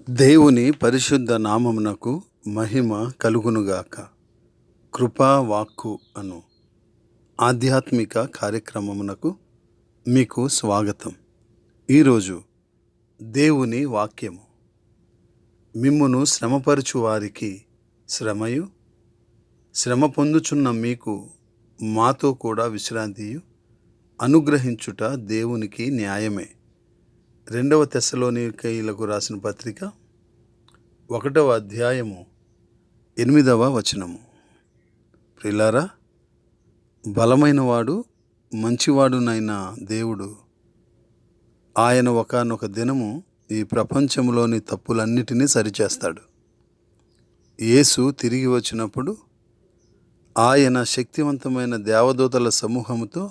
దేవుని పరిశుద్ధ నామమునకు మహిమ కలుగునుగాక. కృపా వాక్కు అను ఆధ్యాత్మిక కార్యక్రమమునకు మీకు స్వాగతం. ఈరోజు దేవుని వాక్యము, మిమ్మును శ్రమపరచు వారికి శ్రమయు, శ్రమ పొందుచున్న మీకు మాతో కూడా విశ్రాంతియు అనుగ్రహించుట దేవునికి న్యాయమే. 2 తెస్సలోనికీయులకు రాసిన పత్రిక 1వ అధ్యాయము 8వ వచనము. ప్రియులారా, బలమైనవాడు మంచివాడునైన దేవుడు ఆయన ఒకానొక దినము ఈ ప్రపంచంలోని తప్పులన్నిటినీ సరిచేస్తాడు. యేసు తిరిగి వచ్చినప్పుడు ఆయన శక్తివంతమైన దేవదూతల సమూహముతో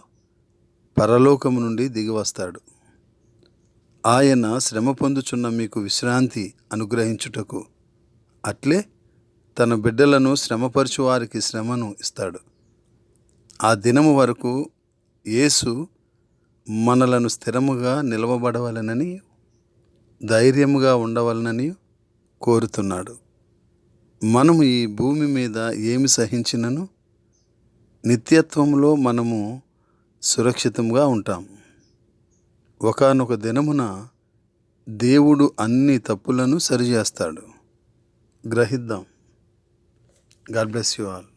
పరలోకము నుండి దిగివస్తాడు. ఆయన శ్రమ పొందుచున్న మీకు విశ్రాంతి అనుగ్రహించుటకు, అట్లే తన బిడ్డలను శ్రమపరచు వారికి శ్రమను ఇస్తాడు. ఆ దినము వరకు యేసు మనలను స్థిరముగా నిలవబడవలనని, ధైర్యముగా ఉండవలనని కోరుతున్నాడు. మనము ఈ భూమి మీద ఏమి సహించినను నిత్యత్వంలో మనము సురక్షితంగా ఉంటాం. ఒకానొక దినమున దేవుడు అన్ని తప్పులను సరిచేస్తాడు. గ్రహిద్దాం. God bless you all.